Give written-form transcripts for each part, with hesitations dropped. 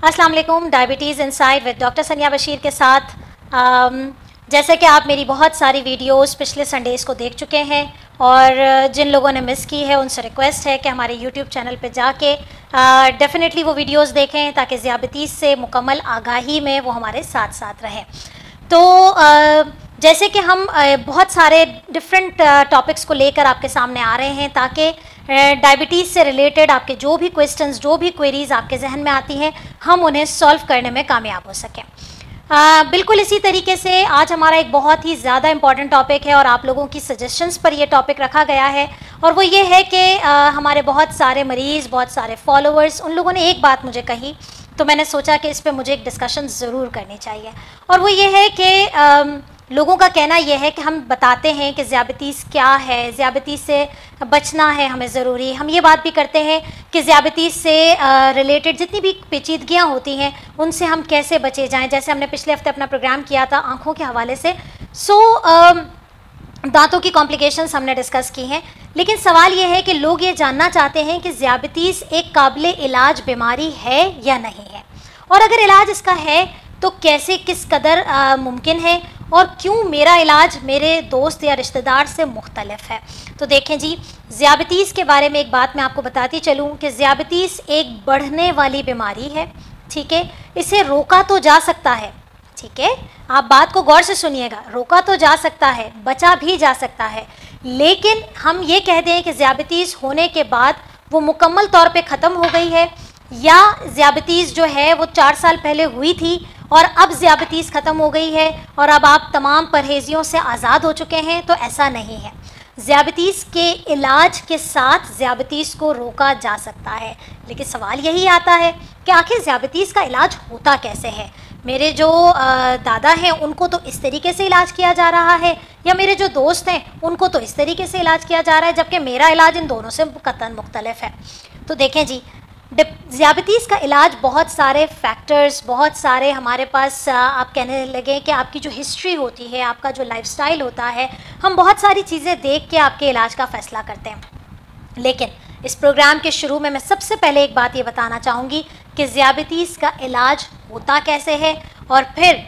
अस्सलाम वालेकुम। Diabetes inside with doctor Sania Bashir के साथ जैसे कि आप मेरी बहुत सारी वीडियोस पिछले संडेज़ को देख चुके हैं और जिन लोगों ने मिस की है उनसे रिक्वेस्ट है कि हमारे यूट्यूब चैनल पे जाके डेफिनेटली वो वीडियोस देखें ताकि ज़ियाबतीस से मुकम्मल आगाही में वो हमारे साथ साथ रहें। तो जैसे कि हम बहुत सारे डिफरेंट टॉपिक्स को लेकर आपके सामने आ रहे हैं ताकि डायबिटीज़ से रिलेटेड आपके जो भी क्वेश्चंस, जो भी क्वेरीज़ आपके जहन में आती हैं, हम उन्हें सॉल्व करने में कामयाब हो सकें। बिल्कुल इसी तरीके से आज हमारा एक बहुत ही ज़्यादा इम्पॉर्टेंट टॉपिक है और आप लोगों की सजेशंस पर ये टॉपिक रखा गया है और वो ये है कि हमारे बहुत सारे मरीज़, बहुत सारे फॉलोअर्स, उन लोगों ने एक बात मुझे कही तो मैंने सोचा कि इस पर मुझे एक डिस्कशन ज़रूर करनी चाहिए और वो ये है कि लोगों का कहना यह है कि हम बताते हैं कि ज़ियाबतीस क्या है, ज़ियाबतीस से बचना है हमें ज़रूरी। हम ये बात भी करते हैं कि ज़ियाबतीस से रिलेटेड जितनी भी पेचीदगियाँ होती हैं उनसे हम कैसे बचे जाएं। जैसे हमने पिछले हफ्ते अपना प्रोग्राम किया था आँखों के हवाले से, दांतों की कॉम्प्लिकेशंस हमने डिस्कस की हैं। लेकिन सवाल ये है कि लोग ये जानना चाहते हैं कि ज़ियाबतीस एक काबिल इलाज बीमारी है या नहीं है, और अगर इलाज इसका है तो कैसे, किस कदर मुमकिन है और क्यों मेरा इलाज मेरे दोस्त या रिश्तेदार से मुख्तलिफ है। तो देखें जी, ज़ियाबतीस के बारे में एक बात मैं आपको बताती चलूँ कि ज़ियाबतीस एक बढ़ने वाली बीमारी है, ठीक है। इसे रोका तो जा सकता है, ठीक है, आप बात को गौर से सुनिएगा, रोका तो जा सकता है, बचा भी जा सकता है, लेकिन हम ये कह दें कि ज़ियाबतीस होने के बाद वो मुकम्मल तौर पे ख़त्म हो गई है या ज़ियाबतीस जो है वो 4 साल पहले हुई थी और अब ज़ियाबतीस ख़त्म हो गई है और अब आप तमाम परहेजियों से आज़ाद हो चुके हैं, तो ऐसा नहीं है। ज़ियाबतीस के इलाज के साथ ज़ियाबतीस को रोका जा सकता है, लेकिन सवाल यही आता है कि आखिर ज़ियाबतीस का इलाज होता कैसे है। मेरे जो दादा हैं उनको तो इस तरीके से इलाज किया जा रहा है, या मेरे जो दोस्त हैं उनको तो इस तरीके से इलाज किया जा रहा है, जबकि मेरा इलाज इन दोनों से कतई मुख्तलिफ है। तो देखें जी, ज़ियाबतीस का इलाज बहुत सारे फैक्टर्स, बहुत सारे हमारे पास आप कहने लगे कि आपकी जो हिस्ट्री होती है, आपका जो लाइफस्टाइल होता है, हम बहुत सारी चीज़ें देख के आपके इलाज का फ़ैसला करते हैं। लेकिन इस प्रोग्राम के शुरू में मैं सबसे पहले एक बात ये बताना चाहूँगी कि ज़ियाबतीस का इलाज होता कैसे है, और फिर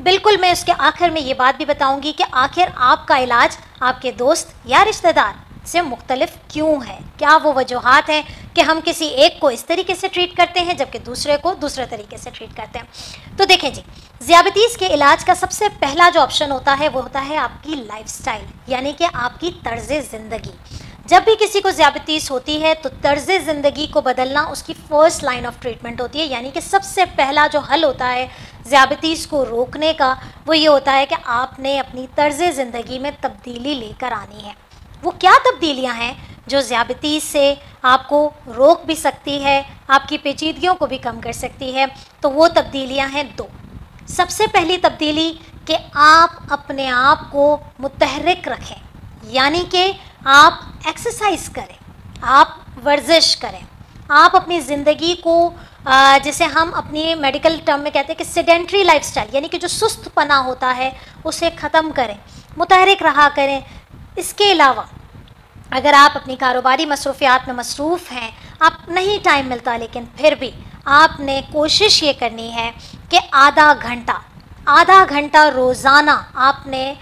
बिल्कुल मैं उसके आखिर में ये बात भी बताऊँगी कि आखिर आपका इलाज आपके दोस्त या रिश्तेदार से मुख्तलिफ क्यों है। क्या वो वजूहात हैं कि हम किसी एक को इस तरीके से ट्रीट करते हैं जबकि दूसरे को दूसरे तरीके से ट्रीट करते हैं। तो देखें जी, ज़ियाबतीस के इलाज का सबसे पहला जो ऑप्शन होता है वो होता है आपकी लाइफस्टाइल, यानी कि आपकी तर्ज़ ज़िंदगी। जब भी किसी को ज़ियाबतीस होती है तो तर्ज़ ज़िंदगी को बदलना उसकी फ़र्स्ट लाइन ऑफ ट्रीटमेंट होती है, यानी कि सबसे पहला जो हल होता है ज़ियाबतीस को रोकने का वो ये होता है कि आपने अपनी तर्ज़ ज़िंदगी में तब्दीली लेकर आनी है। वो क्या तब्दीलियां हैं जो ज़ियाबतीस से आपको रोक भी सकती है, आपकी पेचीदगियों को भी कम कर सकती है। तो वो तब्दीलियां हैं 2। सबसे पहली तब्दीली कि आप अपने आप को मुतहर्रिक रखें, यानी कि आप एक्सरसाइज करें, आप वर्जिश करें, आप अपनी ज़िंदगी को जिसे हम अपनी मेडिकल टर्म में कहते हैं कि सेडेंट्री लाइफस्टाइल, यानी कि जो सुस्तपना होता है उसे ख़त्म करें, मुतहर्रिक रहा करें। इसके अलावा अगर आप अपनी कारोबारी मसरूफियात में मसरूफ़ हैं, आप नहीं टाइम मिलता, लेकिन फिर भी आपने कोशिश ये करनी है कि आधा घंटा रोज़ाना आपने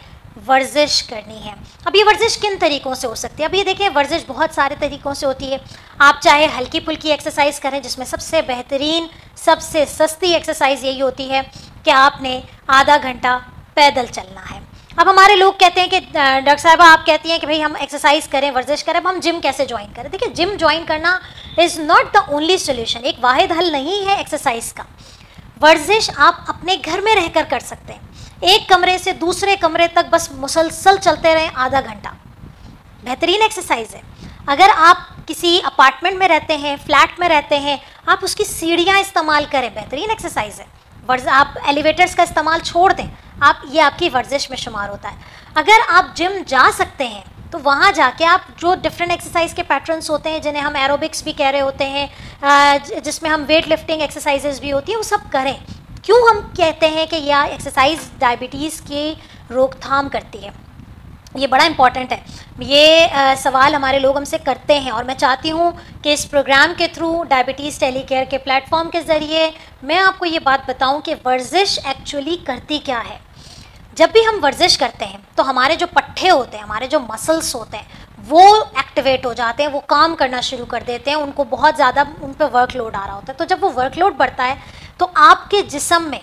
वर्जिश करनी है। अब ये वर्जिश किन तरीक़ों से हो सकती है? अब ये देखें, वर्जिश बहुत सारे तरीक़ों से होती है। आप चाहे हल्की फुल्की एक्सरसाइज करें, जिसमें सबसे बेहतरीन, सबसे सस्ती एक्सरसाइज यही होती है कि आपने आधा घंटा पैदल चलना है। अब हमारे लोग कहते हैं कि डॉक्टर साहबा आप कहती हैं कि भाई हम एक्सरसाइज करें, वर्जिश करें, अब हम जिम कैसे ज्वाइन करें? देखिए, जिम ज्वाइन करना is not the only solution, एक वाहिद हल नहीं है एक्सरसाइज का। वर्जिश आप अपने घर में रहकर कर सकते हैं, एक कमरे से दूसरे कमरे तक बस मुसलसल चलते रहें आधा घंटा, बेहतरीन एक्सरसाइज है। अगर आप किसी अपार्टमेंट में रहते हैं, फ्लैट में रहते हैं, आप उसकी सीढ़ियाँ इस्तेमाल करें, बेहतरीन एक्सरसाइज है। आप एलिवेटर्स का इस्तेमाल छोड़ दें, आप ये आपकी वर्जिश में शुमार होता है। अगर आप जिम जा सकते हैं तो वहाँ जाके आप जो डिफरेंट एक्सरसाइज के पैटर्न्स होते हैं, जिन्हें हम एरोबिक्स भी कह रहे होते हैं, जिसमें हम वेट लिफ्टिंग एक्सरसाइजेज भी होती है, वो सब करें। क्यों हम कहते हैं कि यह एक्सरसाइज डायबिटीज़ की रोकथाम करती है? ये बड़ा इम्पॉर्टेंट है। ये सवाल हमारे लोग हमसे करते हैं और मैं चाहती हूँ कि इस प्रोग्राम के थ्रू, डायबिटीज़ टेलीकेयर के प्लेटफॉर्म के ज़रिए मैं आपको ये बात बताऊँ कि वर्जिश एक्चुअली करती क्या है। जब भी हम वर्जिश करते हैं तो हमारे जो पट्टे होते हैं, हमारे जो मसल्स होते हैं, वो एक्टिवेट हो जाते हैं, वो काम करना शुरू कर देते हैं, उनको बहुत ज़्यादा उन पर वर्कलोड आ रहा होता है। तो जब वो वर्कलोड बढ़ता है तो आपके जिस्म में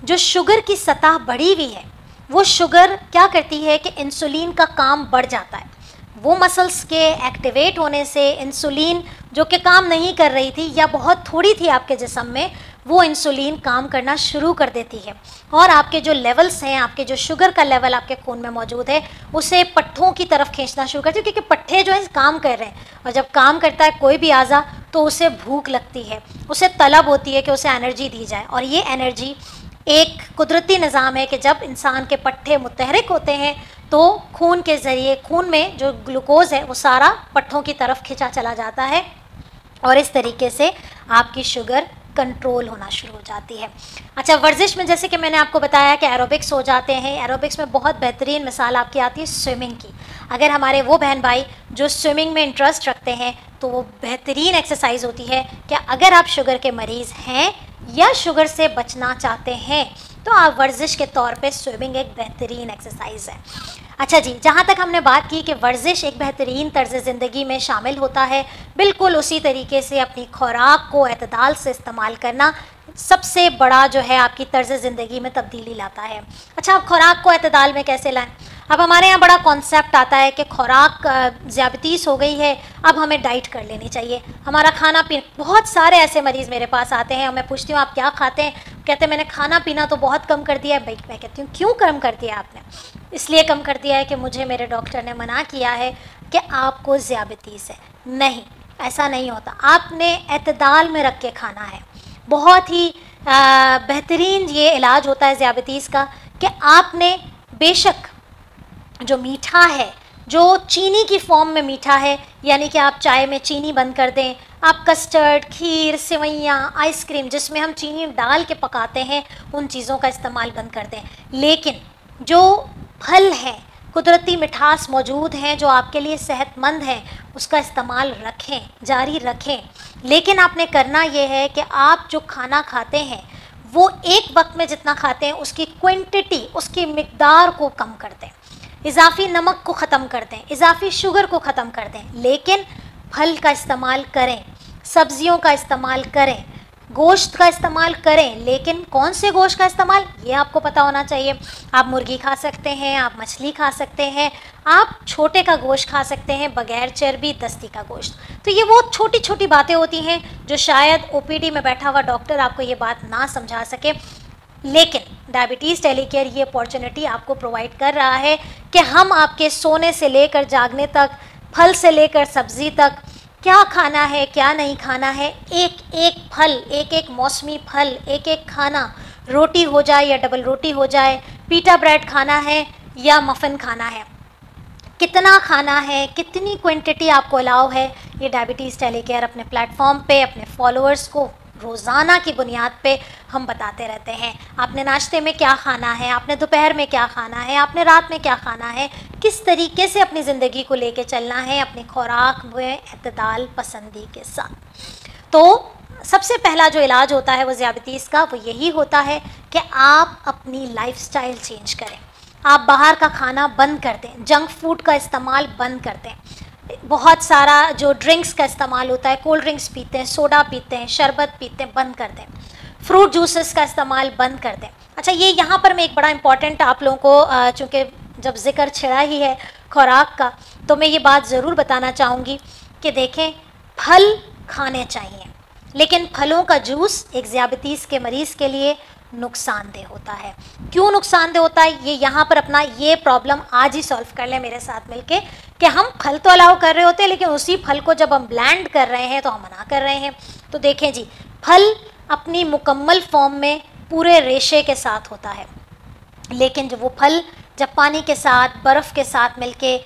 जो शुगर की सतह बढ़ी हुई है, वो शुगर क्या करती है कि इंसुलिन का काम बढ़ जाता है। वो मसल्स के एक्टिवेट होने से इंसुलिन जो कि काम नहीं कर रही थी या बहुत थोड़ी थी आपके जिस्म में, वो इंसुलिन काम करना शुरू कर देती है और आपके जो लेवल्स हैं, आपके जो शुगर का लेवल आपके खून में मौजूद है, उसे पट्ठों की तरफ खींचना शुरू करती है, क्योंकि पट्ठे जो है काम कर रहे हैं और जब काम करता है कोई भी आज़ा तो उसे भूख लगती है, उसे तलब होती है कि उसे एनर्जी दी जाए। और ये एनर्जी एक कुदरती निज़ाम है कि जब इंसान के पट्टे मुतहरिक होते हैं तो खून के ज़रिए खून में जो ग्लूकोज़ है वो सारा पट्टों की तरफ खिंचा चला जाता है और इस तरीके से आपकी शुगर कंट्रोल होना शुरू हो जाती है। अच्छा, वर्जिश में जैसे कि मैंने आपको बताया कि एरोबिक्स हो जाते हैं। एरोबिक्स में बहुत बेहतरीन मिसाल आपकी आती है स्विमिंग की। अगर हमारे वो बहन भाई जो स्विमिंग में इंटरेस्ट रखते हैं तो वो बेहतरीन एक्सरसाइज होती है कि अगर आप शुगर के मरीज़ हैं या शुगर से बचना चाहते हैं तो आप वर्जिश के तौर पे स्विमिंग एक बेहतरीन एक्सरसाइज है। अच्छा जी, जहाँ तक हमने बात की कि वर्जिश एक बेहतरीन तर्ज ज़िंदगी में शामिल होता है, बिल्कुल उसी तरीके से अपनी खुराक को एतदाल से इस्तेमाल करना सबसे बड़ा जो है आपकी तर्ज ज़िंदगी में तब्दीली लाता है। अच्छा, आप खुराक को एतदाल में कैसे लाएं? अब हमारे यहाँ बड़ा कॉन्सेप्ट आता है कि खुराक ज़्यादतीस हो गई है, अब हमें डाइट कर लेनी चाहिए, हमारा खाना पीना। बहुत सारे ऐसे मरीज़ मेरे पास आते हैं और मैं पूछती हूँ आप क्या खाते हैं, कहते हैं मैंने खाना पीना तो बहुत कम कर दिया है। भाई मैं कहती हूँ क्यों कम कर दिया आपने? इसलिए कम कर दिया है कि मुझे मेरे डॉक्टर ने मना किया है कि आपको ज़्यादतीस है। नहीं, ऐसा नहीं होता। आपने एतदाल में रख के खाना है। बहुत ही बेहतरीन ये इलाज होता है ज़्यादतीस का कि आपने बेशक जो मीठा है, जो चीनी की फॉर्म में मीठा है, यानी कि आप चाय में चीनी बंद कर दें, आप कस्टर्ड, खीर, सेवइयाँ, आइसक्रीम जिसमें हम चीनी डाल के पकाते हैं, उन चीज़ों का इस्तेमाल बंद कर दें। लेकिन जो फल हैं, कुदरती मिठास मौजूद हैं जो आपके लिए सेहतमंद हैं, उसका इस्तेमाल रखें, जारी रखें। लेकिन आपने करना ये है कि आप जो खाना खाते हैं वो एक वक्त में जितना खाते हैं उसकी क्वांटिटी, उसकी मिकदार को कम कर दें, इजाफी नमक को ख़त्म कर दें, इजाफी शुगर को ख़त्म कर दें। लेकिन फल का इस्तेमाल करें, सब्जियों का इस्तेमाल करें, गोश्त का इस्तेमाल करें। लेकिन कौन से गोश्त का इस्तेमाल, ये आपको पता होना चाहिए। आप मुर्गी खा सकते हैं, आप मछली खा सकते हैं, आप छोटे का गोश्त खा सकते हैं बग़ैर चर्बी, दस्ती का गोश्त। तो ये वो छोटी छोटी बातें होती हैं जो शायद ओपीडी में बैठा हुआ डॉक्टर आपको ये बात ना समझा सके, लेकिन डायबिटीज़ टेलीकेयर ये अपॉर्चुनिटी आपको प्रोवाइड कर रहा है कि हम आपके सोने से लेकर जागने तक, फल से लेकर सब्ज़ी तक, क्या खाना है क्या नहीं खाना है, एक एक फल, एक एक मौसमी फल, एक एक खाना, रोटी हो जाए या डबल रोटी हो जाए, पीटा ब्रेड खाना है या मफ़िन खाना है, कितना खाना है, कितनी क्वांटिटी आपको अलाउ है, ये डायबिटीज़ टेलीकेयर अपने प्लेटफॉर्म पे अपने फॉलोअर्स को रोज़ाना की बुनियाद पे हम बताते रहते हैं। आपने नाश्ते में क्या खाना है, आपने दोपहर में क्या खाना है, आपने रात में क्या खाना है, किस तरीके से अपनी ज़िंदगी को लेके चलना है अपनी खुराक में एतदाल पसंदी के साथ। तो सबसे पहला जो इलाज होता है वो ज़्यादतीस का, वो यही होता है कि आप अपनी लाइफस्टाइल चेंज करें। आप बाहर का खाना बंद कर दें, जंक फूड का इस्तेमाल बंद कर दें। बहुत सारा जो ड्रिंक्स का इस्तेमाल होता है, कोल्ड ड्रिंक्स पीते हैं, सोडा पीते हैं, शरबत पीते हैं, बंद कर दें। फ्रूट जूसेस का इस्तेमाल बंद कर दें। अच्छा, ये यहाँ पर मैं एक बड़ा इंपॉर्टेंट आप लोगों को, चूँकि जब जिक्र छिड़ा ही है खुराक का, तो मैं ये बात ज़रूर बताना चाहूँगी कि देखें, फल खाने चाहिए, लेकिन फलों का जूस एक ज़्यादतीस के मरीज़ के लिए नुकसानदेह होता है। क्यों नुकसानदेह होता है, ये यहाँ पर अपना ये प्रॉब्लम आज ही सॉल्व कर लें मेरे साथ मिलके कि हम फल तो अलाउ कर रहे होते हैं, लेकिन उसी फल को जब हम ब्लेंड कर रहे हैं तो हम मना कर रहे हैं। तो देखें जी, फल अपनी मुकम्मल फॉर्म में पूरे रेशे के साथ होता है, लेकिन जब वो फल जब पानी के साथ, बर्फ़ के साथ मिलके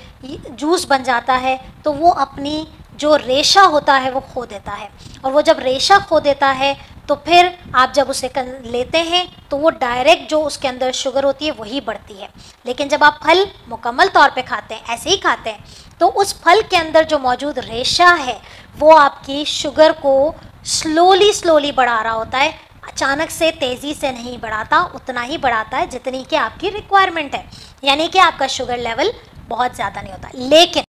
जूस बन जाता है तो वो अपनी जो रेशा होता है वो खो देता है, और वो जब रेशा खो देता है तो फिर आप जब उसे लेते हैं तो वो डायरेक्ट जो उसके अंदर शुगर होती है वही बढ़ती है। लेकिन जब आप फल मुकम्मल तौर पे खाते हैं, ऐसे ही खाते हैं, तो उस फल के अंदर जो मौजूद रेशा है वो आपकी शुगर को स्लोली बढ़ा रहा होता है, अचानक से तेज़ी से नहीं बढ़ाता, उतना ही बढ़ाता है जितनी कि आपकी रिक्वायरमेंट है, यानी कि आपका शुगर लेवल बहुत ज़्यादा नहीं होता। लेकिन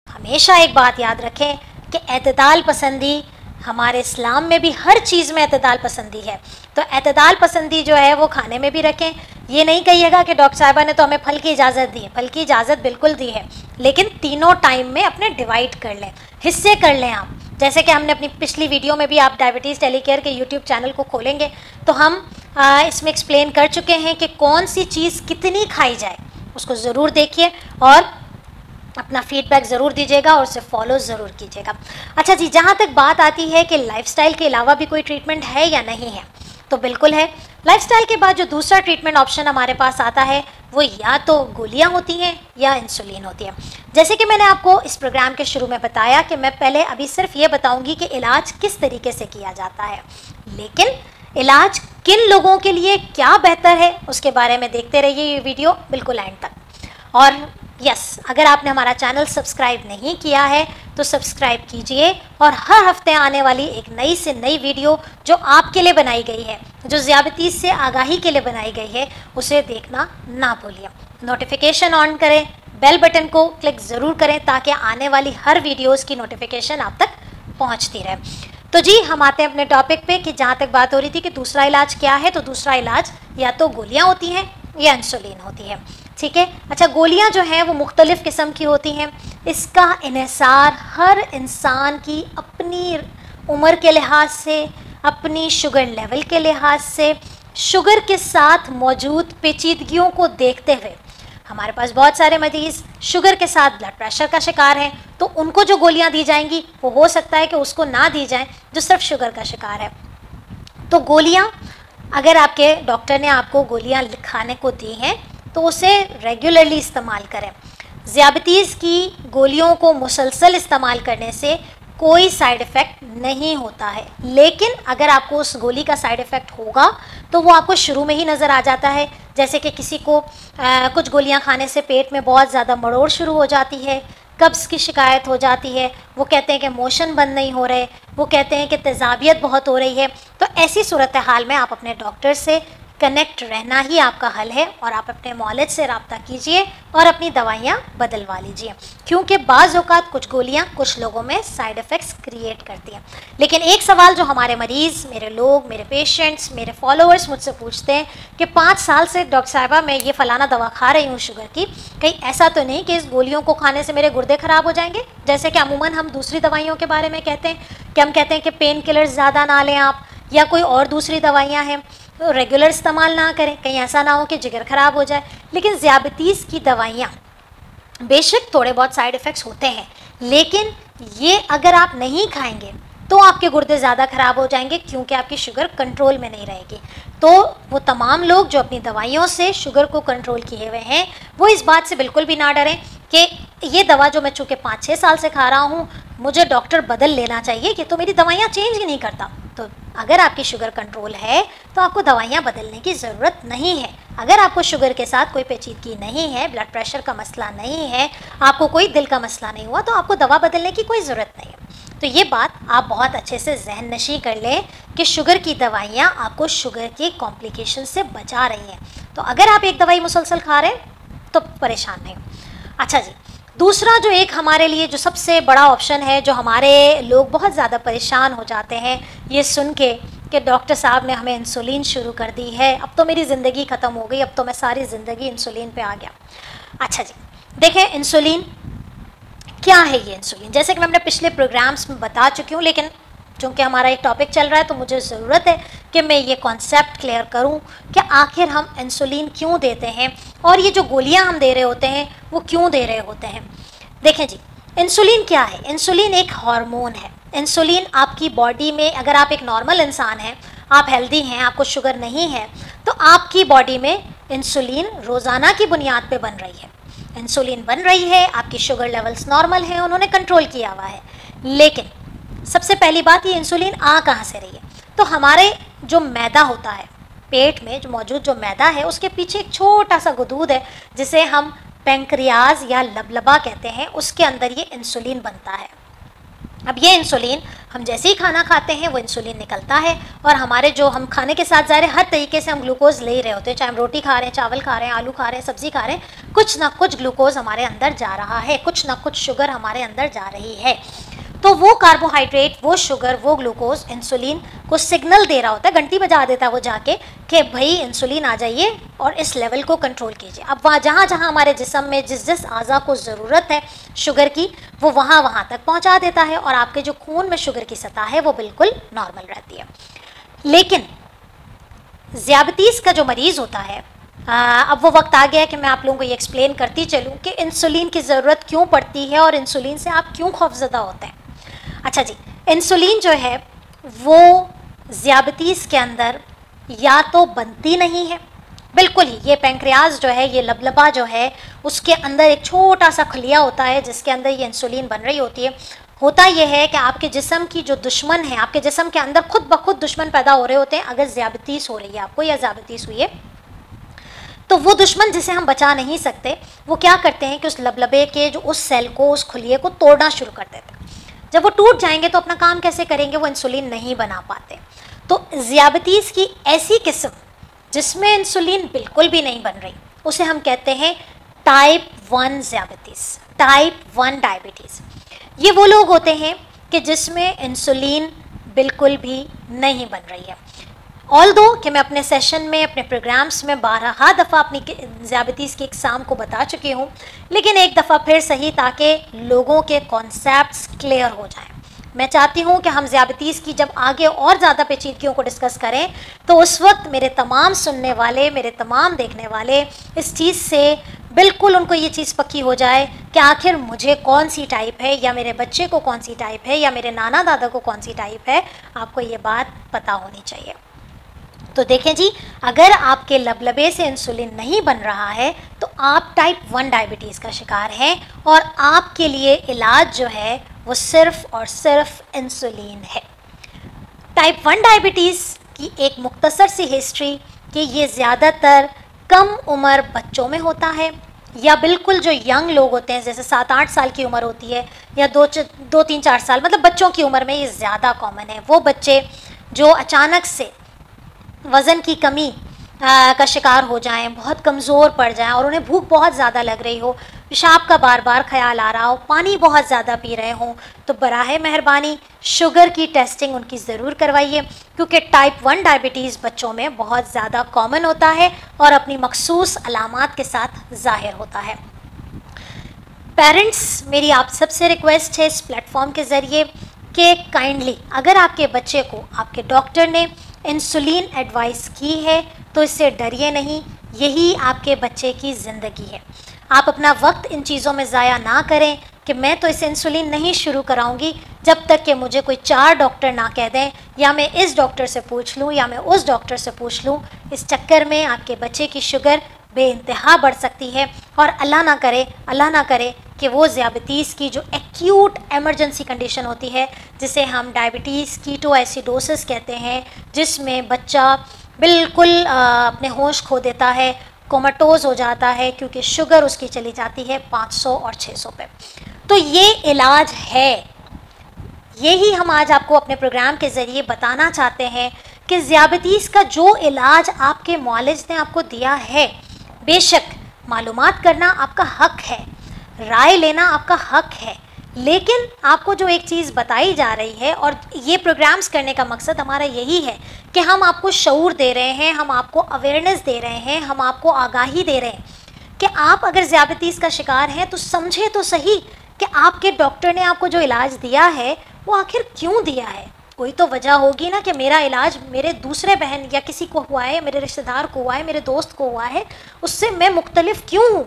हमेशा एक बात याद रखें कि एतदाल पसंदी, हमारे इस्लाम में भी हर चीज़ में एतदाल पसंदी है, तो एतदाल पसंदी जो है वो खाने में भी रखें। ये नहीं कहिएगा कि डॉक्टर साहिबा ने तो हमें फल की इजाज़त दी है, फल की इजाज़त बिल्कुल दी है, लेकिन तीनों टाइम में अपने डिवाइड कर लें, हिस्से कर लें आप। जैसे कि हमने अपनी पिछली वीडियो में भी, आप डायबिटीज़ टेलीकेयर के यूट्यूब चैनल को खोलेंगे तो हम इसमें एक्सप्लेन कर चुके हैं कि कौन सी चीज़ कितनी खाई जाए, उसको ज़रूर देखिए और अपना फीडबैक ज़रूर दीजिएगा और उसे फॉलो ज़रूर कीजिएगा। अच्छा जी, जहाँ तक बात आती है कि लाइफस्टाइल के अलावा भी कोई ट्रीटमेंट है या नहीं है, तो बिल्कुल है। लाइफस्टाइल के बाद जो दूसरा ट्रीटमेंट ऑप्शन हमारे पास आता है वो या तो गोलियाँ होती हैं या इंसुलिन होती है। जैसे कि मैंने आपको इस प्रोग्राम के शुरू में बताया कि मैं पहले अभी सिर्फ ये बताऊँगी कि इलाज किस तरीके से किया जाता है, लेकिन इलाज किन लोगों के लिए क्या बेहतर है उसके बारे में देखते रहिए ये वीडियो बिल्कुल एंड तक। और यस, अगर आपने हमारा चैनल सब्सक्राइब नहीं किया है तो सब्सक्राइब कीजिए और हर हफ्ते आने वाली एक नई से नई वीडियो जो आपके लिए बनाई गई है, जो ज़ियाबतीस से आगाही के लिए बनाई गई है, उसे देखना ना भूलिए। नोटिफिकेशन ऑन करें, बेल बटन को क्लिक ज़रूर करें ताकि आने वाली हर वीडियोज़ की नोटिफिकेशन आप तक पहुँचती रहे। तो जी, हम आते हैं अपने टॉपिक पे कि जहाँ तक बात हो रही थी कि दूसरा इलाज क्या है, तो दूसरा इलाज या तो गोलियाँ होती हैं या इंसुलिन होती है। ठीक है। अच्छा, गोलियां जो हैं वो मुख्तलिफ़ किस्म की होती हैं। इसका इन्हिसार हर इंसान की अपनी उम्र के लिहाज से, अपनी शुगर लेवल के लिहाज से, शुगर के साथ मौजूद पेचीदगियों को देखते हुए, हमारे पास बहुत सारे मरीज़ शुगर के साथ ब्लड प्रेशर का शिकार हैं, तो उनको जो गोलियां दी जाएंगी वो हो सकता है कि उसको ना दी जाएं जो सिर्फ शुगर का शिकार है। तो गोलियां, अगर आपके डॉक्टर ने आपको गोलियां खाने को दी हैं तो उसे रेगुलरली इस्तेमाल करें। ज़ियाबतीस की गोलियों को मुसलसल इस्तेमाल करने से कोई साइड इफ़ेक्ट नहीं होता है, लेकिन अगर आपको उस गोली का साइड इफ़ेक्ट होगा तो वो आपको शुरू में ही नज़र आ जाता है। जैसे कि किसी को कुछ गोलियां खाने से पेट में बहुत ज़्यादा मरोड़ शुरू हो जाती है, कब्ज़ की शिकायत हो जाती है, वो कहते हैं कि मोशन बंद नहीं हो रहे, वो कहते हैं कि तेज़ाबियत बहुत हो रही है। तो ऐसी सूरत हाल में आप अपने डॉक्टर से कनेक्ट रहना ही आपका हल है और आप अपने मौलिद से रब्ता कीजिए और अपनी दवाइयाँ बदलवा लीजिए, क्योंकि बाज़ औक़ात कुछ गोलियाँ कुछ लोगों में साइड इफ़ेक्ट्स क्रिएट करती हैं। लेकिन एक सवाल जो हमारे मरीज़, मेरे लोग, मेरे पेशेंट्स, मेरे फॉलोअर्स मुझसे पूछते हैं कि 5 साल से डॉक्टर साहिबा मैं ये फ़लाना दवा खा रही हूँ शुगर की, कहीं ऐसा तो नहीं कि इस गोलियों को खाने से मेरे गुर्दे ख़राब हो जाएंगे? जैसे कि अमूमन हम दूसरी दवाइयों के बारे में कहते हैं कि हम कहते हैं कि पेन किलर्स ज़्यादा ना लें आप, या कोई और दूसरी दवाइयाँ हैं तो रेगुलर इस्तेमाल ना करें, कहीं ऐसा ना हो कि जिगर ख़राब हो जाए। लेकिन ज़ियाबतीस की दवाइयाँ बेशक थोड़े बहुत साइड इफ़ेक्ट्स होते हैं, लेकिन ये अगर आप नहीं खाएंगे तो आपके गुर्दे ज़्यादा ख़राब हो जाएंगे, क्योंकि आपकी शुगर कंट्रोल में नहीं रहेगी। तो वो तमाम लोग जो अपनी दवाइयों से शुगर को कंट्रोल किए हुए हैं, वो इस बात से बिल्कुल भी ना डरें कि ये दवा जो मैं चूँकि 5-6 साल से खा रहा हूँ, मुझे डॉक्टर बदल लेना चाहिए, कि तो मेरी दवाइयाँ चेंज ही नहीं करता। तो अगर आपकी शुगर कंट्रोल है तो आपको दवाइयाँ बदलने की ज़रूरत नहीं है। अगर आपको शुगर के साथ कोई पेचीदगी नहीं है, ब्लड प्रेशर का मसला नहीं है, आपको कोई दिल का मसला नहीं हुआ, तो आपको दवा बदलने की कोई ज़रूरत नहीं है। तो ये बात आप बहुत अच्छे से जहन नशी कर लें कि शुगर की दवाइयाँ आपको शुगर के कॉम्प्लिकेशन से बचा रही हैं। तो अगर आप एक दवाई मुसलसल खा रहे हैं तो परेशान नहीं। अच्छा जी, दूसरा जो एक हमारे लिए जो सबसे बड़ा ऑप्शन है, जो हमारे लोग बहुत ज़्यादा परेशान हो जाते हैं ये सुन के कि डॉक्टर साहब ने हमें इंसुलिन शुरू कर दी है, अब तो मेरी ज़िंदगी ख़त्म हो गई, अब तो मैं सारी ज़िंदगी इंसुलिन पे आ गया। अच्छा जी, देखें इंसुलिन क्या है। ये इंसुलिन जैसे कि मैं अपने पिछले प्रोग्राम्स में बता चुकी हूँ, लेकिन चूँकि हमारा एक टॉपिक चल रहा है तो मुझे ज़रूरत है कि मैं ये कॉन्सेप्ट क्लियर करूँ कि आखिर हम इंसुलिन क्यों देते हैं और ये जो गोलियाँ हम दे रहे होते हैं वो क्यों दे रहे होते हैं। देखें जी, इंसुलिन क्या है? इंसुलिन एक हार्मोन है। इंसुलिन आपकी बॉडी में, अगर आप एक नॉर्मल इंसान हैं, आप हेल्दी हैं, आपको शुगर नहीं है, तो आपकी बॉडी में इंसुलिन रोज़ाना की बुनियाद पे बन रही है। इंसुलिन बन रही है, आपकी शुगर लेवल्स नॉर्मल हैं, उन्होंने कंट्रोल किया हुआ है। लेकिन सबसे पहली बात, ये इंसुलिन आ कहाँ से रही है? तो हमारे जो मैदा होता है पेट में जो मौजूद जो मैदा है उसके पीछे एक छोटा सा गुदूद है जिसे हम पैंक्रियाज या लबलबा कहते हैं, उसके अंदर ये इंसुलिन बनता है। अब ये इंसुलिन हम जैसे ही खाना खाते हैं वो इंसुलिन निकलता है और हमारे जो हम खाने के साथ ज़ाहिर हर तरीके से हम ग्लूकोज ले ही रहे होते हैं, चाहे हम रोटी खा रहे हैं, चावल खा रहे हैं, आलू खा रहे हैं, सब्जी खा रहे हैं, कुछ ना कुछ ग्लूकोज हमारे अंदर जा रहा है, कुछ ना कुछ शुगर हमारे अंदर जा रही है। तो वो कार्बोहाइड्रेट, वो शुगर, वो ग्लूकोज इंसुलिन को सिग्नल दे रहा होता है, घंटी बजा देता है वो जाके कि भाई इंसुलिन आ जाइए और इस लेवल को कंट्रोल कीजिए। अब वहाँ जहाँ जहाँ हमारे जिस्म में जिस जिस आज़ा को ज़रूरत है शुगर की वो वहाँ वहाँ तक पहुँचा देता है और आपके जो खून में शुगर की सतह है वो बिल्कुल नॉर्मल रहती है। लेकिन ज़ियाबतीस का जो मरीज़ होता है, अब वो वक्त आ गया है कि मैं आप लोगों को ये एक्सप्लेन करती चलूँ कि इंसुलिन की ज़रूरत क्यों पड़ती है और इंसुलिन से आप क्यों खौफज़दा होते हैं। अच्छा जी, इंसुलिन जो है वो ज़ियाबतीस के अंदर या तो बनती नहीं है बिल्कुल ही, ये पैंक्रियाज जो है, ये लबलबा जो है, उसके अंदर एक छोटा सा खलिया होता है जिसके अंदर ये इंसुलिन बन रही होती है। होता यह है कि आपके जिस्म की जो दुश्मन है, आपके जिस्म के अंदर खुद ब खुद दुश्मन पैदा हो रहे होते हैं। अगर ज़ियाबतीस हो रही है आपको या ज़ियाबतीस हुई है तो वो दुश्मन जिसे हम बचा नहीं सकते वो क्या करते हैं कि उस लबलबे के जो उस सेल को, उस खुलिये को तोड़ना शुरू कर देते हैं। जब वो टूट जाएंगे तो अपना काम कैसे करेंगे, वो इंसुलिन नहीं बना पाते। तो ज़ियाबतीस की ऐसी किस्म जिसमें इंसुलिन बिल्कुल भी नहीं बन रही उसे हम कहते हैं टाइप 1 ज़ियाबतीस, टाइप 1 डायबिटीज़। ये वो लोग होते हैं कि जिसमें इंसुलिन बिल्कुल भी नहीं बन रही है। ऑल्दो कि मैं अपने सेशन में, अपने प्रोग्राम्स में 12 दफ़ा अपनी ज़ियाबतीस की इकसाम को बता चुकी हूँ, लेकिन एक दफ़ा फिर सही ताकि लोगों के कॉन्सेप्ट्स क्लियर हो जाएं। मैं चाहती हूँ कि हम ज़ियाबतीस की जब आगे और ज़्यादा पेचीदगियों को डिस्कस करें तो उस वक्त मेरे तमाम सुनने वाले, मेरे तमाम देखने वाले इस चीज़ से बिल्कुल उनको ये चीज़ पक्की हो जाए कि आखिर मुझे कौन सी टाइप है या मेरे बच्चे को कौन सी टाइप है या मेरे नाना दादा को कौन सी टाइप है। आपको ये बात पता होनी चाहिए। तो देखें जी, अगर आपके लबलबे से इंसुलिन नहीं बन रहा है तो आप टाइप 1 डायबिटीज़ का शिकार हैं और आपके लिए इलाज जो है वो सिर्फ़ और सिर्फ इंसुलिन है। टाइप 1 डायबिटीज़ की एक मुख्तसर सी हिस्ट्री कि ये ज़्यादातर कम उम्र बच्चों में होता है या बिल्कुल जो यंग लोग होते हैं, जैसे 7-8 साल की उम्र होती है या 2-3-4 साल, मतलब बच्चों की उम्र में ये ज़्यादा कॉमन है। वो बच्चे जो अचानक से वज़न की कमी का शिकार हो जाएं, बहुत कमज़ोर पड़ जाएं और उन्हें भूख बहुत ज़्यादा लग रही हो, पेशाब का बार बार ख्याल आ रहा हो, पानी बहुत ज़्यादा पी रहे हों, तो बराहे मेहरबानी शुगर की टेस्टिंग उनकी ज़रूर करवाइए, क्योंकि टाइप 1 डायबिटीज़ बच्चों में बहुत ज़्यादा कॉमन होता है और अपनी मखसूस अलामात के साथ ज़ाहिर होता है। पेरेंट्स, मेरी आप सबसे रिक्वेस्ट है इस प्लेटफॉर्म के ज़रिए कि काइंडली अगर आपके बच्चे को आपके डॉक्टर ने इंसुलिन एडवाइस की है तो इससे डरिए नहीं, यही आपके बच्चे की ज़िंदगी है। आप अपना वक्त इन चीज़ों में ज़ाया ना करें कि मैं तो इसे इंसुलिन नहीं शुरू कराऊंगी जब तक कि मुझे कोई 4 डॉक्टर ना कह दें या मैं इस डॉक्टर से पूछ लूँ या मैं उस डॉक्टर से पूछ लूँ। इस चक्कर में आपके बच्चे की शुगर बेइंतहा बढ़ सकती है और अल्लाह ना करे कि वो ज़ियाबतीस की जो एक्यूट एमरजेंसी कंडीशन होती है जिसे हम डायबिटीज़ कीटोएसिडोसिस कहते हैं, जिसमें बच्चा बिल्कुल अपने होश खो देता है, कोमाटोज़ हो जाता है क्योंकि शुगर उसकी चली जाती है 500 और 600 पे। तो ये इलाज है, यही हम आज आपको अपने प्रोग्राम के ज़रिए बताना चाहते हैं कि ज़ियाबतीस का जो इलाज आपके मुआलिज ने आपको दिया है, बेशक मालूमात करना आपका हक है, राय लेना आपका हक है, लेकिन आपको जो एक चीज़ बताई जा रही है और ये प्रोग्राम्स करने का मकसद हमारा यही है कि हम आपको शऊर दे रहे हैं, हम आपको अवेयरनेस दे रहे हैं, हम आपको आगाही दे रहे हैं कि आप अगर ज़ियाबतीस का शिकार हैं तो समझे तो सही कि आपके डॉक्टर ने आपको जो इलाज दिया है वो आखिर क्यों दिया है। कोई तो वजह होगी ना कि मेरा इलाज मेरे दूसरे बहन या किसी को हुआ है, मेरे रिश्तेदार को हुआ है, मेरे दोस्त को हुआ है, उससे मैं मुख्तलिफ क्यों हूँ।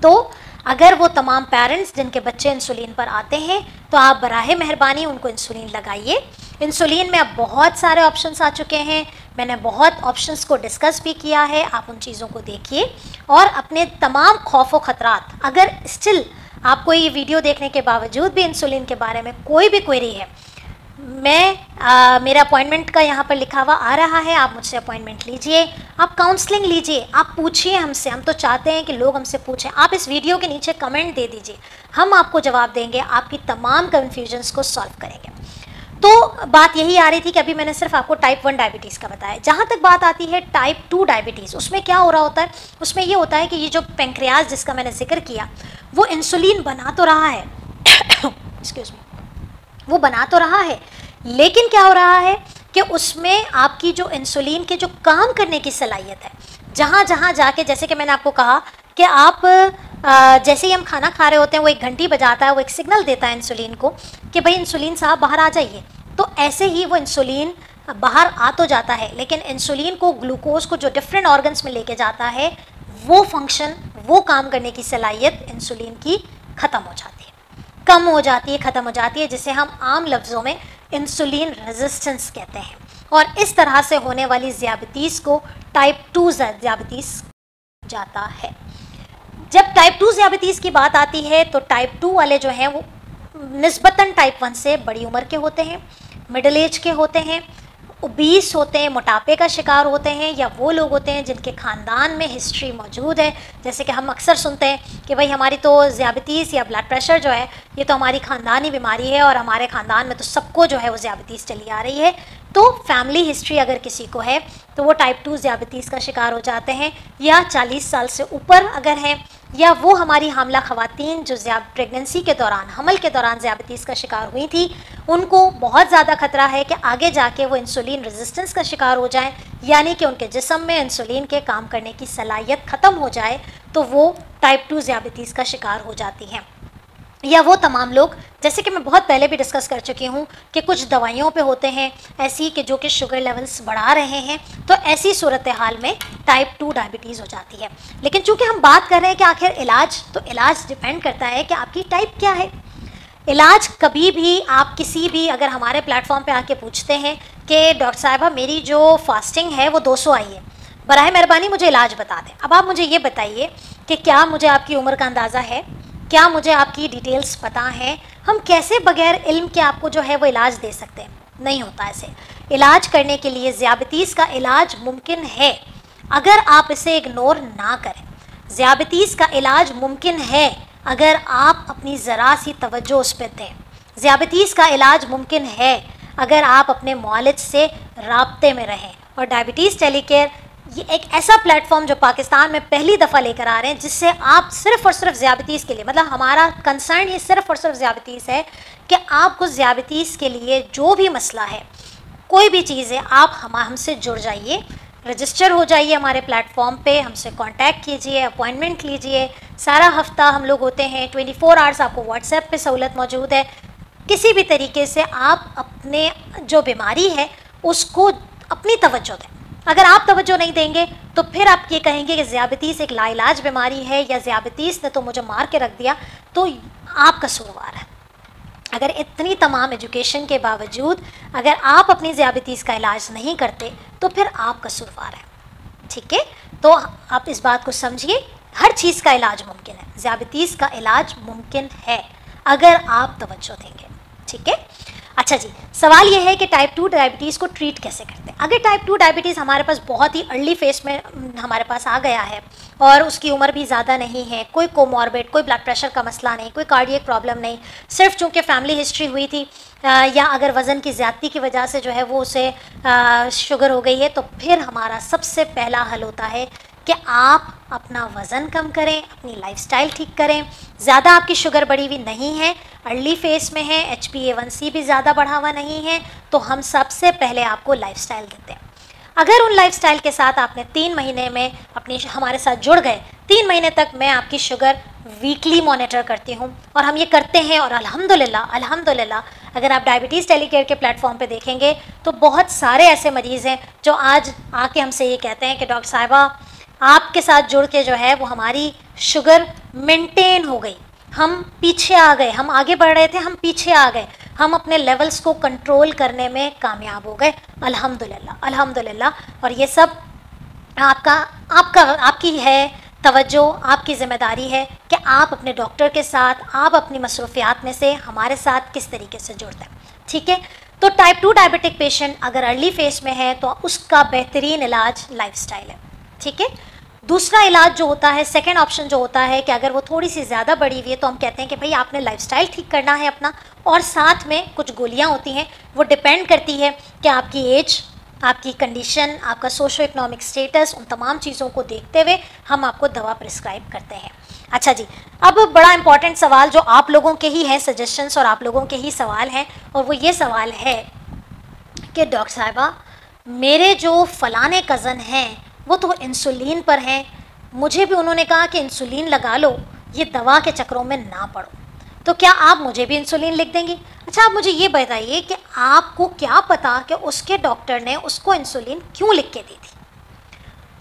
तो अगर वो तमाम पेरेंट्स जिनके बच्चे इंसुलिन पर आते हैं तो आप बराहे मेहरबानी उनको इंसुलिन लगाइए। इंसुलिन में अब बहुत सारे ऑप्शंस आ चुके हैं, मैंने बहुत ऑप्शंस को डिस्कस भी किया है, आप उन चीज़ों को देखिए और अपने तमाम खौफ व ख़तरात, अगर स्टिल आपको ये वीडियो देखने के बावजूद भी इंसुलिन के बारे में कोई भी क्वेरी है मेरा अपॉइंटमेंट का यहाँ पर लिखा हुआ आ रहा है, आप मुझसे अपॉइंटमेंट लीजिए, आप काउंसलिंग लीजिए, आप पूछिए हमसे। हम तो चाहते हैं कि लोग हमसे पूछें। आप इस वीडियो के नीचे कमेंट दे दीजिए, हम आपको जवाब देंगे, आपकी तमाम कन्फ्यूजन्स को सॉल्व करेंगे। तो बात यही आ रही थी कि अभी मैंने सिर्फ आपको टाइप 1 डायबिटीज़ का बताया। जहाँ तक बात आती है टाइप 2 डायबिटीज़, उसमें क्या हो रहा होता है? उसमें ये होता है कि ये जो पेंक्रियाज जिसका मैंने जिक्र किया, वो इंसुलिन बना तो रहा है एक्सक्यूज मी, वो बना तो रहा है, लेकिन क्या हो रहा है कि उसमें आपकी जो इंसुलिन के जो काम करने की सलाहियत है, जहाँ जहाँ जाके, जैसे कि मैंने आपको कहा कि आप जैसे ही हम खाना खा रहे होते हैं, वो एक घंटी बजाता है, वो एक सिग्नल देता है इंसुलिन को कि भाई इंसुलिन साहब बाहर आ जाइए। तो ऐसे ही वो इंसुलिन बाहर आ तो जाता है, लेकिन इंसुलिन को, ग्लूकोज को जो डिफरेंट ऑर्गन्स में लेके जाता है, वो फंक्शन, वो काम करने की सलाहियत इंसुलिन की ख़त्म हो जाती है, कम हो जाती है, ख़त्म हो जाती है, जिसे हम आम लफ्ज़ों में इंसुलिन रेजिस्टेंस कहते हैं। और इस तरह से होने वाली ज़ियाबतीस को टाइप 2 ज़ियाबतीस जाता है। जब टाइप 2 ज़ियाबतीस की बात आती है तो टाइप 2 वाले जो हैं वो निस्बतन टाइप 1 से बड़ी उम्र के होते हैं, मिडिल एज के होते हैं, ओबीस होते हैं, मोटापे का शिकार होते हैं, या वो लोग होते हैं जिनके ख़ानदान में हिस्ट्री मौजूद है। जैसे कि हम अक्सर सुनते हैं कि भाई हमारी तो ज़ियाबतीस या ब्लड प्रेशर जो है ये तो हमारी ख़ानदानी बीमारी है, और हमारे ख़ानदान में तो सबको जो है वो ज़ियाबतीस चली आ रही है। तो फैमिली हिस्ट्री अगर किसी को है तो वो टाइप 2 ज़ियाबतीस का शिकार हो जाते हैं, या 40 साल से ऊपर अगर हैं, या वो हमारी हामला ख़वातीन जो प्रेगनेंसी के दौरान, हमल के दौरान ज़ियाबतीस का शिकार हुई थी, उनको बहुत ज़्यादा खतरा है कि आगे जाके वो इंसुलिन रेजिस्टेंस का शिकार हो जाएं, यानी कि उनके जिस्म में इंसुलिन के काम करने की सलाहियत ख़त्म हो जाए, तो वो टाइप 2 ज़ियाबतीस का शिकार हो जाती हैं। या वो तमाम लोग, जैसे कि मैं बहुत पहले भी डिस्कस कर चुकी हूँ कि कुछ दवाइयों पे होते हैं ऐसी कि जो कि शुगर लेवल्स बढ़ा रहे हैं, तो ऐसी सूरत हाल में टाइप 2 डायबिटीज़ हो जाती है। लेकिन चूँकि हम बात कर रहे हैं कि आखिर इलाज, तो इलाज डिपेंड करता है कि आपकी टाइप क्या है। इलाज कभी भी आप किसी भी, अगर हमारे प्लेटफॉर्म पे आके पूछते हैं कि डॉक्टर साहिबा मेरी जो फास्टिंग है वो 200 आई है, बराए मेहरबानी मुझे इलाज बता दें। अब आप मुझे ये बताइए कि क्या मुझे आपकी उम्र का अंदाज़ा है, क्या मुझे आपकी डिटेल्स पता हैं? हम कैसे बगैर इल्म के आपको जो है वो इलाज दे सकते हैं? नहीं होता ऐसे। इलाज करने के लिए ज़ियाबतीस का इलाज मुमकिन है अगर आप इसे इग्नोर ना करें। ज़ियाबतीस का इलाज मुमकिन है अगर आप अपनी ज़रा सी तवज्जो उस पर दें। ज़ियाबतीस का इलाज मुमकिन है अगर आप अपने मुआलिज से राब्ते में रहें। और डायबिटीज़ टेलीकेयर ये एक ऐसा प्लेटफॉर्म जो पाकिस्तान में पहली दफ़ा लेकर आ रहे हैं, जिससे आप सिर्फ़ और सिर्फ ज़ियाबतीस के लिए, मतलब हमारा कंसर्न ये सिर्फ़ और सिर्फ ज़ियाबतीस है कि आपको ज़ियाबतीस के लिए जो भी मसला है, कोई भी चीज़ है, आप हमसे जुड़ जाइए, रजिस्टर हो जाइए हमारे प्लेटफॉर्म पे, हमसे कांटेक्ट कीजिए, अपॉइंटमेंट लीजिए। सारा हफ्ता हम लोग होते हैं, 24 आवर्स आपको व्हाट्सएप पे सहूलत मौजूद है। किसी भी तरीके से आप अपने जो बीमारी है उसको अपनी तवज्जो दें। अगर आप तवज्जो नहीं देंगे तो फिर आप ये कहेंगे कि ज़ियाबतीस एक लाइलाज बीमारी है, या ज़ियाबतीस ने तो मुझे मार के रख दिया, तो आप कसूरवार है। अगर इतनी तमाम एजुकेशन के बावजूद अगर आप अपनी ज़ियाबतीस का इलाज नहीं करते तो फिर आप कसूरवार हैं। ठीक है, तो आप इस बात को समझिए, हर चीज़ का इलाज मुमकिन है, ज़ियाबतीस का इलाज मुमकिन है अगर आप तवज्जो देंगे। ठीक है, अच्छा जी, सवाल यह है कि टाइप 2 डायबिटीज़ को ट्रीट कैसे करते हैं। अगर टाइप 2 डायबिटीज़ हमारे पास बहुत ही अर्ली फेस में हमारे पास आ गया है और उसकी उम्र भी ज़्यादा नहीं है, कोई कोमॉर्बिड, कोई ब्लड प्रेशर का मसला नहीं, कोई कार्डियक प्रॉब्लम नहीं, सिर्फ चूँकि फैमिली हिस्ट्री हुई थी या अगर वज़न की ज़्यादती की वजह से जो है वो उसे शुगर हो गई है, तो फिर हमारा सबसे पहला हल होता है कि आप अपना वज़न कम करें, अपनी लाइफस्टाइल ठीक करें। ज़्यादा आपकी शुगर बढ़ी हुई नहीं है, अर्ली फेस में है, HbA1c भी ज़्यादा बढ़ा हुआ नहीं है, तो हम सबसे पहले आपको लाइफस्टाइल देते हैं। अगर उन लाइफस्टाइल के साथ आपने 3 महीने में अपनी हमारे साथ जुड़ गए, 3 महीने तक मैं आपकी शुगर वीकली मॉनिटर करती हूँ और हम ये करते हैं, और अल्हम्दुलिल्लाह अगर आप डायबिटीज़ टेलीकेयर के प्लेटफॉर्म पे देखेंगे तो बहुत सारे ऐसे मरीज़ हैं जो आज आके हमसे ये कहते हैं कि डॉक्टर साहिबा आपके साथ जुड़ के जो है वो हमारी शुगर मेंटेन हो गई, हम पीछे आ गए, हम आगे बढ़ रहे थे, हम पीछे आ गए, हम अपने लेवल्स को कंट्रोल करने में कामयाब हो गए, अल्हम्दुलिल्लाह। और ये सब आपकी है तवज्जो, आपकी ज़िम्मेदारी है कि आप अपने डॉक्टर के साथ, आप अपनी मसरूफियात में से हमारे साथ किस तरीके से जुड़ते हैं। ठीक है, तो टाइप 2 डायबिटिक पेशेंट अगर अर्ली फेज में है तो उसका बेहतरीन इलाज लाइफस्टाइल है, ठीक है। दूसरा इलाज जो होता है, सेकेंड ऑप्शन जो होता है कि अगर वो थोड़ी सी ज़्यादा बढ़ी हुई है तो हम कहते हैं कि भाई आपने लाइफस्टाइल ठीक करना है अपना, और साथ में कुछ गोलियां होती हैं, वो डिपेंड करती है कि आपकी एज, आपकी कंडीशन, आपका सोशो इकोनॉमिक स्टेटस, उन तमाम चीज़ों को देखते हुए हम आपको दवा प्रिस्क्राइब करते हैं। अच्छा जी, अब बड़ा इंपॉर्टेंट सवाल जो आप लोगों के ही हैं, सजेशंस और आप लोगों के ही सवाल हैं, और वो ये सवाल है कि डॉक्टर साहिबा मेरे जो फलाने कज़न हैं वो तो इंसुलिन पर हैं, मुझे भी उन्होंने कहा कि इंसुलिन लगा लो, ये दवा के चक्करों में ना पड़ो, तो क्या आप मुझे भी इंसुलिन लिख देंगी? अच्छा, आप मुझे ये बताइए कि आपको क्या पता कि उसके डॉक्टर ने उसको इंसुलिन क्यों लिख के दी थी,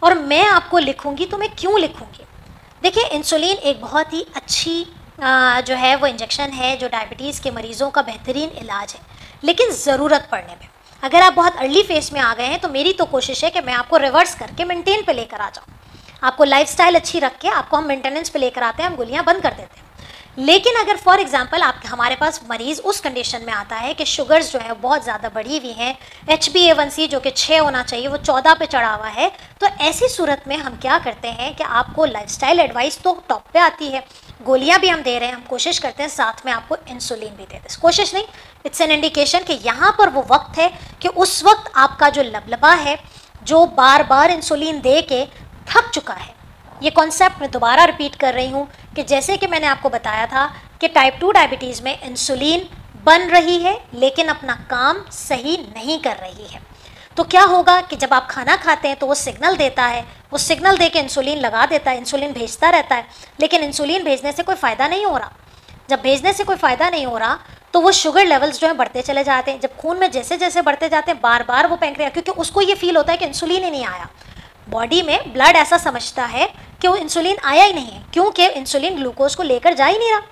और मैं आपको लिखूंगी तो मैं क्यों लिखूंगी? देखिए, इंसुलिन एक बहुत ही अच्छी जो है वो इंजेक्शन है जो डायबिटीज़ के मरीज़ों का बेहतरीन इलाज है, लेकिन ज़रूरत पड़ने में, अगर आप बहुत अर्ली फेज में आ गए हैं तो मेरी तो कोशिश है कि मैं आपको रिवर्स करके मेंटेन पे लेकर आ जाऊँ, आपको लाइफस्टाइल अच्छी रख के आपको हम मेंटेनेंस पे लेकर आते हैं, हम गोलियाँ बंद कर देते हैं। लेकिन अगर फॉर एग्जांपल आप हमारे पास मरीज़ उस कंडीशन में आता है कि शुगर्स जो है बहुत ज़्यादा बढ़ी हुई हैं, HbA1c जो कि 6 होना चाहिए वो 14 पे चढ़ा हुआ है, तो ऐसी सूरत में हम क्या करते हैं कि आपको लाइफस्टाइल एडवाइस तो टॉप पे आती है, गोलियां भी हम दे रहे हैं, हम कोशिश करते हैं साथ में आपको इंसुलिन भी दे दें। कोशिश नहीं, इट्स एन इंडिकेशन कि यहाँ पर वो वक्त है कि उस वक्त आपका जो लबलबा है, जो बार बार इंसुलिन दे के थक चुका है, ये कॉन्सेप्ट मैं दोबारा रिपीट कर रही हूँ कि जैसे कि मैंने आपको बताया था कि टाइप 2 डायबिटीज़ में इंसुलिन बन रही है लेकिन अपना काम सही नहीं कर रही है, तो क्या होगा कि जब आप खाना खाते हैं तो वो सिग्नल देता है, वो सिग्नल दे के इंसुलिन लगा देता है, इंसुलिन भेजता रहता है, लेकिन इंसुलिन भेजने से कोई फ़ायदा नहीं हो रहा। जब भेजने से कोई फ़ायदा नहीं हो रहा तो वो शुगर लेवल्स जो है बढ़ते चले जाते हैं, जब खून में जैसे जैसे बढ़ते जाते हैं बार बार वो पैंक्रियास, क्योंकि उसको ये फील होता है कि इंसुलिन ही नहीं आया, बॉडी में ब्लड ऐसा समझता है कि वो इंसुलिन आया ही नहीं है, क्योंकि इंसुलिन ग्लूकोज को लेकर जा ही नहीं रहा।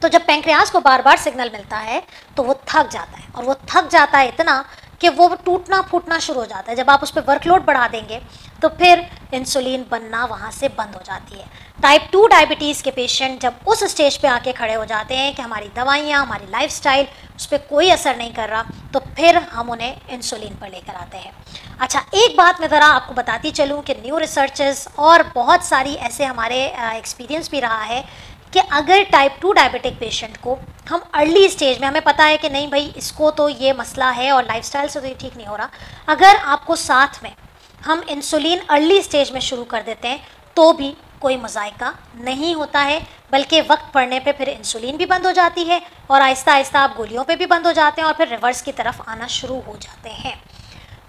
तो जब पैंक्रियास को बार बार सिग्नल मिलता है तो वो थक जाता है, और वो थक जाता है इतना कि वो टूटना फूटना शुरू हो जाता है। जब आप उस पर वर्कलोड बढ़ा देंगे तो फिर इंसुलिन बनना वहाँ से बंद हो जाती है। टाइप 2 डायबिटीज़ के पेशेंट जब उस स्टेज पे आके खड़े हो जाते हैं कि हमारी दवाइयाँ, हमारी लाइफस्टाइल उस पर कोई असर नहीं कर रहा, तो फिर हम उन्हें इंसुलिन पर लेकर आते हैं। अच्छा, एक बात मैं ज़रा आपको बताती चलूँ कि न्यू रिसर्चेस और बहुत सारी ऐसे हमारे एक्सपीरियंस भी रहा है कि अगर टाइप 2 डायबिटिक पेशेंट को हम अर्ली स्टेज में, हमें पता है कि नहीं भाई इसको तो ये मसला है और लाइफस्टाइल से तो ये ठीक नहीं हो रहा, अगर आपको साथ में हम इंसुलिन अर्ली स्टेज में शुरू कर देते हैं तो भी कोई मज़ायका नहीं होता है, बल्कि वक्त पड़ने पे फिर इंसुलिन भी बंद हो जाती है और आहिस्ता आहिस्ता आप गोलियों पे भी बंद हो जाते हैं और फिर रिवर्स की तरफ आना शुरू हो जाते हैं।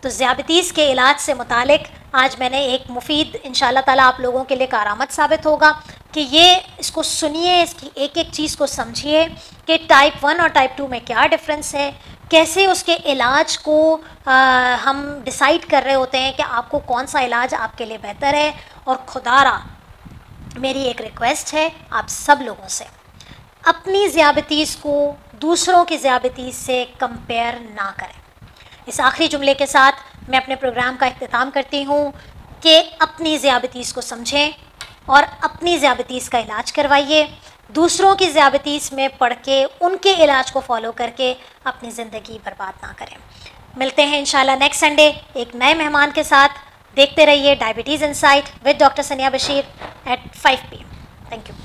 तो ज़ियाबतीस के इलाज से मुतालिक आज मैंने एक मुफीद, इंशाल्लाह ताला आप लोगों के लिए कारआमद साबित होगा कि ये इसको सुनिए, इसकी एक एक चीज़ को समझिए कि टाइप 1 और टाइप 2 में क्या डिफरेंस है, कैसे उसके इलाज को हम डिसाइड कर रहे होते हैं कि आपको कौन सा इलाज आपके लिए बेहतर है। और खुदारा मेरी एक रिक्वेस्ट है आप सब लोगों से, अपनी ज़ियाबतीस को दूसरों की ज़ियाबतीस से कंपेयर ना करें। इस आखिरी जुमले के साथ मैं अपने प्रोग्राम का इख्तिताम करती हूँ कि अपनी ज़ियाबतीस को समझें और अपनी ज़ियाबतीस का इलाज करवाइए। दूसरों की ज़ियाबतीस में पढ़ के उनके इलाज को फॉलो करके अपनी ज़िंदगी बर्बाद ना करें। मिलते हैं इंशाल्लाह नेक्स्ट संडे एक नए मेहमान के साथ। देखते रहिए diabetes insight with doctor Sania Bashir at 5 PM। Thank you.